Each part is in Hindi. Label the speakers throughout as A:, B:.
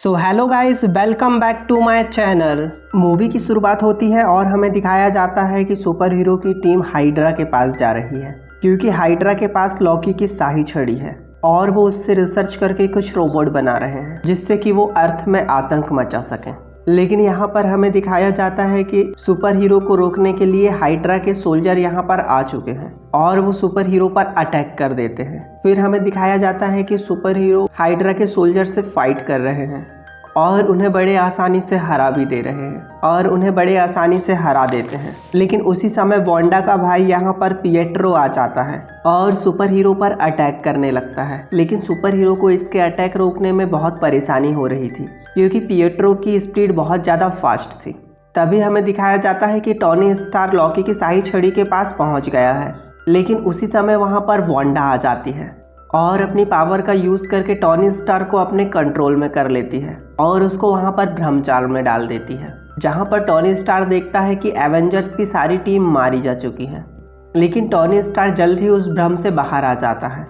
A: So hello guys, welcome back to my channel. Movie की शुरुआत होती है और हमें दिखाया जाता है कि सुपर हीरो की टीम हाइड्रा के पास जा रही है क्योंकि हाइड्रा के पास लॉकी की शाही छड़ी है और वो उससे रिसर्च करके कुछ रोबोट बना रहे हैं जिससे कि वो अर्थ में आतंक मचा सकें। लेकिन यहाँ पर हमें दिखाया जाता है कि सुपर हीरो को रोकने के लिए हाइड्रा के सोल्जर यहाँ पर आ चुके हैं और वो सुपर हीरो पर अटैक कर देते हैं। फिर हमें दिखाया जाता है कि सुपर हीरो हाइड्रा के सोल्जर से फाइट कर रहे हैं और उन्हें बड़े आसानी से हरा भी दे रहे हैं और उन्हें बड़े आसानी से हरा देते हैं। लेकिन उसी समय वांडा का भाई यहाँ पर पिएट्रो आ जाता है और सुपर हीरो पर अटैक करने लगता है। लेकिन सुपर हीरो को इसके अटैक रोकने में बहुत परेशानी हो रही थी क्योंकि पिएट्रो की स्पीड बहुत ज़्यादा फास्ट थी। तभी हमें दिखाया जाता है कि टोनी स्टार लॉकी की शाही छड़ी के पास पहुँच गया है। लेकिन उसी समय वहाँ पर वांडा आ जाती है और अपनी पावर का यूज़ करके टोनी स्टार को अपने कंट्रोल में कर लेती है और उसको वहाँ पर भ्रमजाल में डाल देती है, जहाँ पर टोनी स्टार देखता है कि एवेंजर्स की सारी टीम मारी जा चुकी है। लेकिन टोनी स्टार जल्द ही उस भ्रम से बाहर आ जाता है।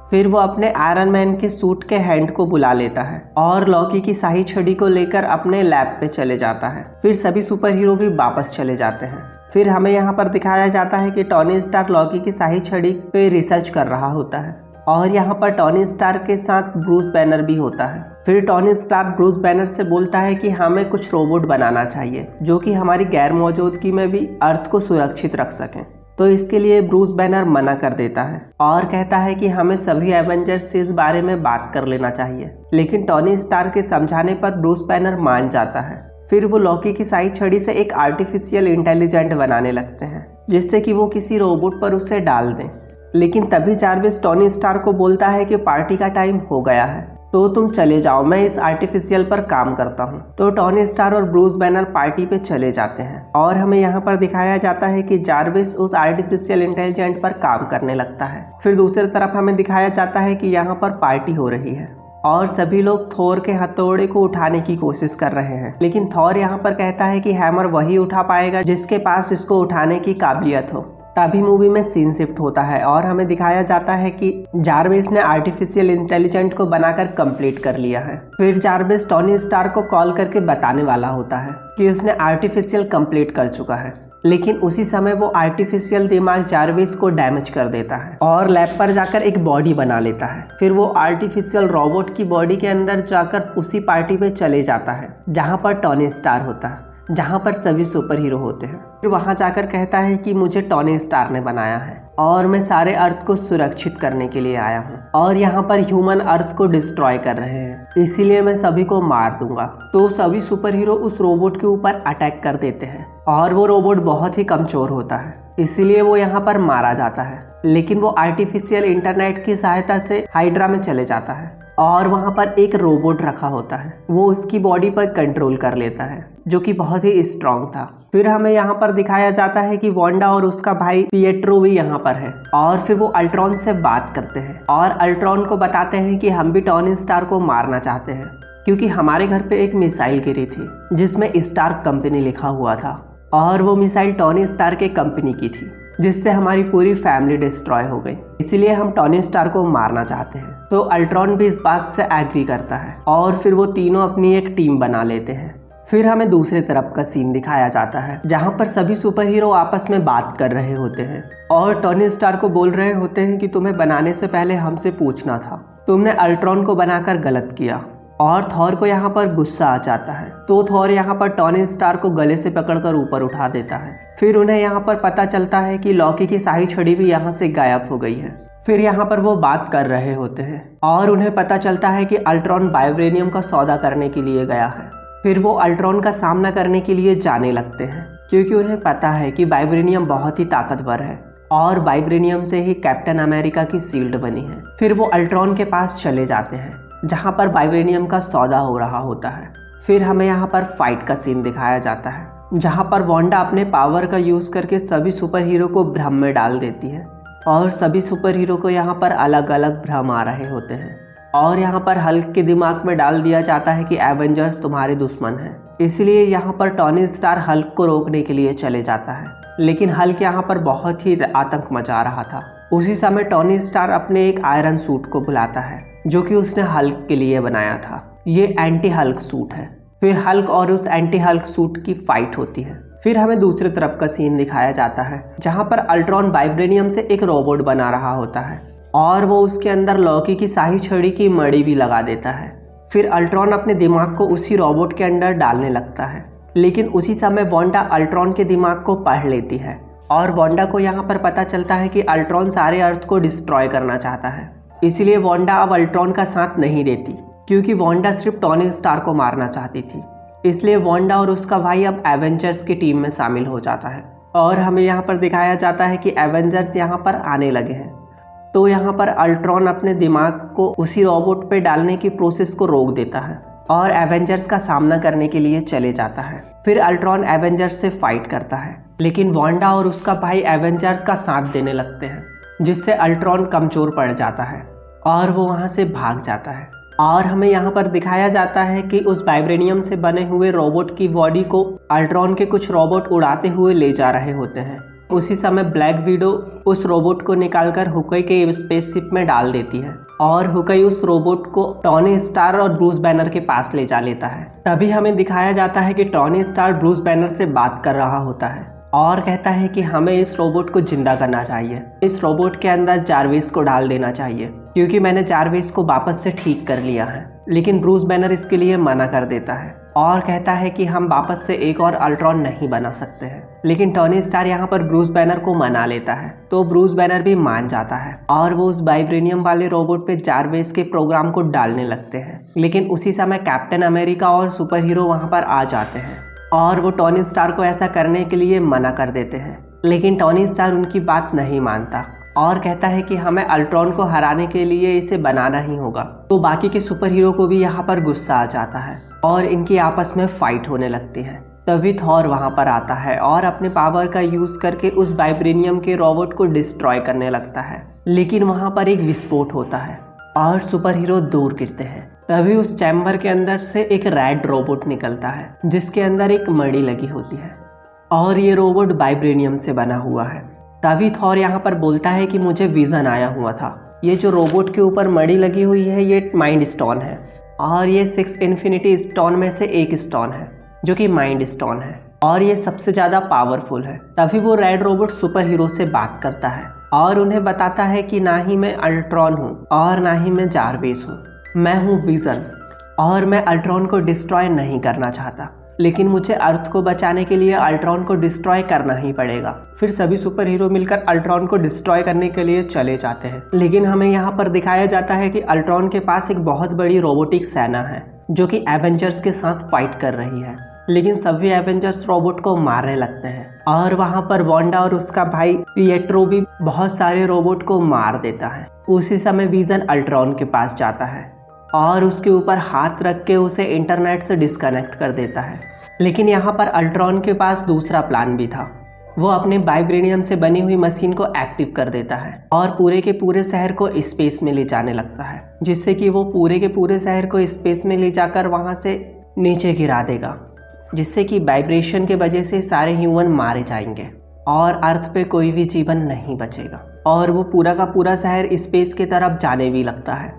A: फिर वो अपने आयरन मैन के सूट के हैंड को बुला लेता है और लॉकी की शाही छड़ी को लेकर अपने लैब पे चले जाता है। फिर सभी सुपर हीरो भी वापस चले जाते हैं। फिर हमें यहाँ पर दिखाया जाता है कि टोनी स्टार लॉकी की शाही छड़ी पे रिसर्च कर रहा होता है और यहाँ पर टोनी स्टार के साथ ब्रूस बैनर भी होता है। फिर टोनी स्टार ब्रूस बैनर से बोलता है कि हमें कुछ रोबोट बनाना चाहिए जो कि हमारी गैर मौजूदगी में भी अर्थ को सुरक्षित रख सकें। तो इसके लिए ब्रूस बैनर मना कर देता है और कहता है कि हमें सभी एवेंजर्स से इस बारे में बात कर लेना चाहिए। लेकिन टोनी स्टार के समझाने पर ब्रूस बैनर मान जाता है। फिर वो लॉकी की शाही छड़ी से एक आर्टिफिशियल इंटेलिजेंट बनाने लगते हैं जिससे कि वो किसी रोबोट पर उसे डाल दें। लेकिन तभी जार्विस टोनी स्टार को बोलता है कि पार्टी का टाइम हो गया है तो तुम चले जाओ, मैं इस आर्टिफिशियल पर काम करता हूँ। तो टोनी स्टार और ब्रूस बैनर पार्टी पे चले जाते हैं और हमें यहाँ पर दिखाया जाता है कि जार्विस उस आर्टिफिशियल इंटेलिजेंट पर काम करने लगता है। फिर दूसरी तरफ हमें दिखाया जाता है कि यहाँ पर पार्टी हो रही है और सभी लोग थॉर के हथौड़े को उठाने की कोशिश कर रहे हैं। लेकिन थॉर यहाँ पर कहता है कि हैमर वही उठा पाएगा जिसके पास इसको उठाने की काबिलियत हो। तभी मूवी में सीन शिफ्ट होता है और हमें दिखाया जाता है कि जार्विस ने आर्टिफिशियल इंटेलिजेंट को बनाकर कंप्लीट कर लिया है। फिर जार्विस टोनी स्टार को कॉल करके बताने वाला होता है कि उसने आर्टिफिशियल कंप्लीट कर चुका है। लेकिन उसी समय वो आर्टिफिशियल दिमाग जार्विस को डैमेज कर देता है और लैब पर जाकर एक बॉडी बना लेता है। फिर वो आर्टिफिशियल रोबोट की बॉडी के अंदर जाकर उसी पार्टी पे चले जाता है जहाँ पर टोनी स्टार होता है, जहाँ पर सभी सुपर हीरो होते हैं। फिर वहाँ जाकर कहता है कि मुझे टोनी स्टार ने बनाया है और मैं सारे अर्थ को सुरक्षित करने के लिए आया हूँ और यहाँ पर ह्यूमन अर्थ को डिस्ट्रॉय कर रहे हैं, इसीलिए मैं सभी को मार दूंगा। तो सभी सुपर हीरो उस रोबोट के ऊपर अटैक कर देते हैं और वो रोबोट बहुत ही कमजोर होता है, इसीलिए वो यहाँ पर मारा जाता है। लेकिन वो आर्टिफिशियल इंटरनेट की सहायता से हाइड्रा में चले जाता है और वहाँ पर एक रोबोट रखा होता है, वो उसकी बॉडी पर कंट्रोल कर लेता है जो कि बहुत ही स्ट्रांग था। फिर हमें यहाँ पर दिखाया जाता है कि वांडा और उसका भाई पिएट्रो भी यहाँ पर है और फिर वो अल्ट्रॉन से बात करते हैं और अल्ट्रॉन को बताते हैं कि हम भी टोनी स्टार को मारना चाहते हैं क्योंकि हमारे घर पे एक मिसाइल गिरी थी जिसमें स्टार कंपनी लिखा हुआ था और वो मिसाइल टोनी स्टार के कंपनी की थी जिससे हमारी पूरी फैमिली डिस्ट्रॉय हो गई, इसीलिए हम टोनी स्टार को मारना चाहते हैं। तो अल्ट्रॉन भी इस बात से एग्री करता है और फिर वो तीनों अपनी एक टीम बना लेते हैं। फिर हमें दूसरी तरफ का सीन दिखाया जाता है जहाँ पर सभी सुपर हीरो आपस में बात कर रहे होते हैं और टोनी स्टार को बोल रहे होते हैं कि तुम्हें बनाने से पहले हमसे पूछना था, तुमने अल्ट्रॉन को बनाकर गलत किया। और थॉर को यहाँ पर गुस्सा आ जाता है तो थॉर यहाँ पर टोनी स्टार को गले से पकड़कर ऊपर उठा देता है। फिर उन्हें यहाँ पर पता चलता है कि लॉकी की शाही छड़ी भी यहाँ से गायब हो गई है। फिर यहाँ पर वो बात कर रहे होते हैं और उन्हें पता चलता है कि अल्ट्रॉन वाइब्रेनियम का सौदा करने के लिए गया है। फिर वो अल्ट्रॉन का सामना करने के लिए जाने लगते हैं क्योंकि उन्हें पता है कि वाइब्रेनियम बहुत ही ताकतवर है और वाइब्रेनियम से ही कैप्टन अमेरिका की शील्ड बनी है। फिर वो अल्ट्रॉन के पास चले जाते हैं जहाँ पर वाइब्रेनियम का सौदा हो रहा होता है। फिर हमें यहाँ पर फाइट का सीन दिखाया जाता है जहाँ पर वांडा अपने पावर का यूज़ करके सभी सुपर हीरो को भ्रम में डाल देती है और सभी सुपर हीरो को यहाँ पर अलग अलग भ्रम आ रहे होते हैं और यहाँ पर हल्क के दिमाग में डाल दिया जाता है कि एवेंजर्स तुम्हारे दुश्मन हैं। इसलिए यहाँ पर टोनी स्टार हल्क को रोकने के लिए चले जाता है, लेकिन हल्क यहाँ पर बहुत ही आतंक मचा रहा था। उसी समय टोनी स्टार अपने एक आयरन सूट को बुलाता है जो कि उसने हल्क के लिए बनाया था। ये एंटी हल्क सूट है। फिर हल्क और उस एंटी हल्क सूट की फाइट होती है। फिर हमें दूसरी तरफ का सीन दिखाया जाता है जहाँ पर अल्ट्रॉन वाइब्रेनियम से एक रोबोट बना रहा होता है और वो उसके अंदर लॉकी की शाही छड़ी की मड़ी भी लगा देता है। फिर अल्ट्रॉन अपने दिमाग को उसी रोबोट के अंदर डालने लगता है, लेकिन उसी समय वांडा अल्ट्रॉन के दिमाग को पढ़ लेती है और वांडा को यहाँ पर पता चलता है कि अल्ट्रॉन सारे अर्थ को डिस्ट्रॉय करना चाहता है। इसलिए वांडा अब अल्ट्रॉन का साथ नहीं देती, क्योंकि वांडा सिर्फ टोनी स्टार को मारना चाहती थी। इसलिए वांडा और उसका भाई अब एवेंजर्स की टीम में शामिल हो जाता है और हमें यहाँ पर दिखाया जाता है कि एवेंजर्स यहाँ पर आने लगे हैं। तो यहाँ पर अल्ट्रॉन अपने दिमाग को उसी रोबोट पे डालने की प्रोसेस को रोक देता है और एवेंजर्स का सामना करने के लिए चले जाता है। फिर अल्ट्रॉन एवेंजर्स से फाइट करता है, लेकिन वांडा और उसका भाई एवेंजर्स का साथ देने लगते हैं, जिससे अल्ट्रॉन कमजोर पड़ जाता है और वो वहाँ से भाग जाता है। और हमें यहाँ पर दिखाया जाता है कि उस वाइब्रेनियम से बने हुए रोबोट की बॉडी को अल्ट्रॉन के कुछ रोबोट उड़ाते हुए ले जा रहे होते हैं। उसी समय ब्लैक विडो उस रोबोट को निकालकर हुकई के स्पेसशिप में डाल देती है और हुकई उस रोबोट को टॉनी स्टार और ब्रूस बैनर के पास ले जा लेता है। तभी हमें दिखाया जाता है कि टॉनी स्टार ब्रूस बैनर से बात कर रहा होता है और कहता है कि हमें इस रोबोट को जिंदा करना चाहिए, इस रोबोट के अंदर जारविस को डाल देना चाहिए, क्योंकि मैंने जारविस को वापस से ठीक कर लिया है। लेकिन ब्रूस बैनर इसके लिए मना कर देता है और कहता है कि हम वापस से एक और अल्ट्रॉन नहीं बना सकते हैं। लेकिन टॉनी स्टार यहाँ पर ब्रूस बैनर को मना लेता है, तो ब्रूस बैनर भी मान जाता है और वो उस वाइब्रेनियम वाले रोबोट पे जारविस के प्रोग्राम को डालने लगते हैं। लेकिन उसी समय कैप्टन अमेरिका और सुपर हीरो वहाँ पर आ जाते हैं और वो टॉनी स्टार को ऐसा करने के लिए मना कर देते हैं। लेकिन टॉनी स्टार उनकी बात नहीं मानता और कहता है कि हमें अल्ट्रॉन को हराने के लिए इसे बनाना ही होगा। तो बाकी के सुपर हीरो को भी यहाँ पर गुस्सा आ जाता है और इनकी आपस में फाइट होने लगती है। तभी थॉर वहाँ पर आता है और अपने पावर का यूज़ करके उस वाइब्रेनियम के रोबोट को डिस्ट्रॉय करने लगता है। लेकिन वहाँ पर एक विस्फोट होता है और सुपर हीरो दूर गिरते हैं। तभी उस चैम्बर के अंदर से एक रेड रोबोट निकलता है, जिसके अंदर एक मड़ी लगी होती है और ये रोबोट वाइब्रेनियम से बना हुआ है। तभी थॉर यहाँ पर बोलता है कि मुझे विजन आया हुआ था, ये जो रोबोट के ऊपर मड़ी लगी हुई है ये माइंड स्टोन है और ये 6 इन्फिनिटी स्टोन में से एक स्टोन है जो कि माइंड स्टोन है और ये सबसे ज़्यादा पावरफुल है। तभी वो रेड रोबोट सुपर हीरो से बात करता है और उन्हें बताता है कि ना ही मैं अल्ट्रॉन हूँ और ना ही मैं जारविस हूँ, मैं हूँ विजन और मैं अल्ट्रॉन को डिस्ट्रॉय नहीं करना चाहता, लेकिन मुझे अर्थ को बचाने के लिए अल्ट्रॉन को डिस्ट्रॉय करना ही पड़ेगा। फिर सभी सुपर हीरो मिलकर अल्ट्रॉन को डिस्ट्रॉय करने के लिए चले जाते हैं। लेकिन हमें यहाँ पर दिखाया जाता है कि अल्ट्रॉन के पास एक बहुत बड़ी रोबोटिक सेना है जो कि एवेंजर्स के साथ फाइट कर रही है। लेकिन सभी एवेंजर्स रोबोट को मारने लगते हैं और वहाँ पर वांडा और उसका भाई पिएट्रो भी बहुत सारे रोबोट को मार देता है। उसी समय विजन अल्ट्रॉन के पास जाता है और उसके ऊपर हाथ रख के उसे इंटरनेट से डिस्कनेक्ट कर देता है। लेकिन यहाँ पर अल्ट्रॉन के पास दूसरा प्लान भी था। वो अपने वाइब्रेनियम से बनी हुई मशीन को एक्टिव कर देता है और पूरे के पूरे शहर को स्पेस में ले जाने लगता है, जिससे कि वो पूरे के पूरे शहर को स्पेस में ले जाकर वहाँ से नीचे गिरा देगा, जिससे कि वाइब्रेशन के वजह से सारे ह्यूमन मारे जाएंगे और अर्थ पे कोई भी जीवन नहीं बचेगा और वो पूरा का पूरा शहर स्पेस की तरफ जाने भी लगता है।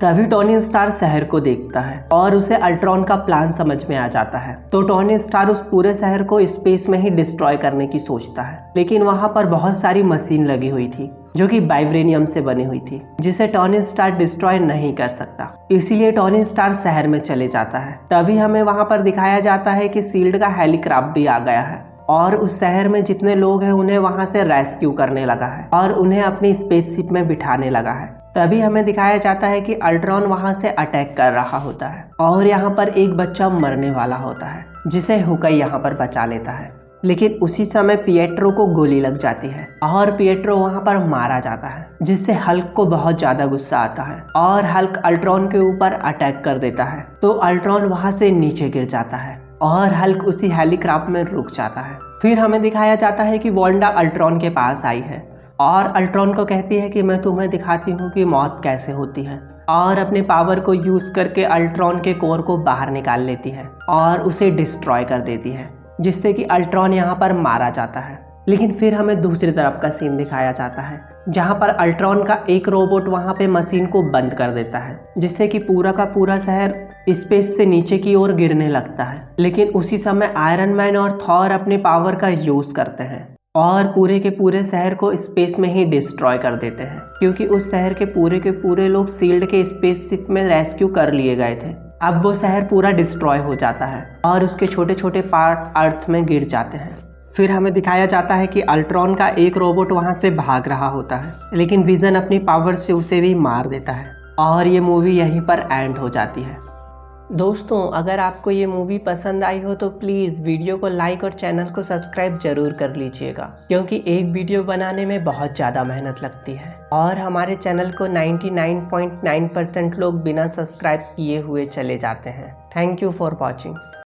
A: तभी टोनी स्टार शहर को देखता है और उसे अल्ट्रॉन का प्लान समझ में आ जाता है। तो टोनी स्टार उस पूरे शहर को स्पेस में ही डिस्ट्रॉय करने की सोचता है, लेकिन वहां पर बहुत सारी मशीन लगी हुई थी जो कि वाइब्रेनियम से बनी हुई थी, जिसे टोनी स्टार डिस्ट्रॉय नहीं कर सकता। इसीलिए टोनी स्टार शहर में चले जाता है। तभी हमें वहां पर दिखाया जाता है कि शील्ड का हेलीक्राफ्ट भी आ गया है और उस शहर में जितने लोग हैं उन्हें वहां से रेस्क्यू करने लगा है और उन्हें अपनी स्पेसशिप में बिठाने लगा है। तभी हमें दिखाया जाता है कि अल्ट्रॉन वहां से अटैक कर रहा होता है और यहाँ पर एक बच्चा मरने वाला होता है, जिसे हुकई यहाँ पर बचा लेता है। लेकिन उसी समय पिएट्रो को गोली लग जाती है और पिएट्रो वहां पर मारा जाता है, जिससे हल्क को बहुत ज्यादा गुस्सा आता है और हल्क अल्ट्रॉन के ऊपर अटैक कर देता है। तो अल्ट्रॉन वहां से नीचे गिर जाता है और हल्क उसी हेलीक्राफ्ट में रुक जाता है। फिर हमें दिखाया जाता है कि वांडा अल्ट्रॉन के पास आई है और अल्ट्रॉन को कहती है कि मैं तुम्हें दिखाती हूँ कि मौत कैसे होती है, और अपने पावर को यूज करके अल्ट्रॉन के कोर को बाहर निकाल लेती है और उसे डिस्ट्रॉय कर देती है, जिससे कि अल्ट्रॉन यहाँ पर मारा जाता है। लेकिन फिर हमें दूसरी तरफ का सीन दिखाया जाता है जहाँ पर अल्ट्रॉन का एक रोबोट वहाँ पे मशीन को बंद कर देता है, जिससे कि पूरा का पूरा शहर स्पेस से नीचे की ओर गिरने लगता है। लेकिन उसी समय आयरन मैन और थॉर अपने पावर का यूज करते हैं और पूरे के पूरे शहर को स्पेस में ही डिस्ट्रॉय कर देते हैं, क्योंकि उस शहर के पूरे लोग शील्ड के स्पेसशिप में रेस्क्यू कर लिए गए थे। अब वो शहर पूरा डिस्ट्रॉय हो जाता है और उसके छोटे छोटे पार्ट अर्थ में गिर जाते हैं। फिर हमें दिखाया जाता है कि अल्ट्रॉन का एक रोबोट वहां से भाग रहा होता है, लेकिन विजन अपनी पावर से उसे भी मार देता है और ये मूवी यहीं पर एंड हो जाती है। दोस्तों, अगर आपको ये मूवी पसंद आई हो तो प्लीज़ वीडियो को लाइक और चैनल को सब्सक्राइब जरूर कर लीजिएगा, क्योंकि एक वीडियो बनाने में बहुत ज़्यादा मेहनत लगती है और हमारे चैनल को 99.9% लोग बिना सब्सक्राइब किए हुए चले जाते हैं। Thank you for watching.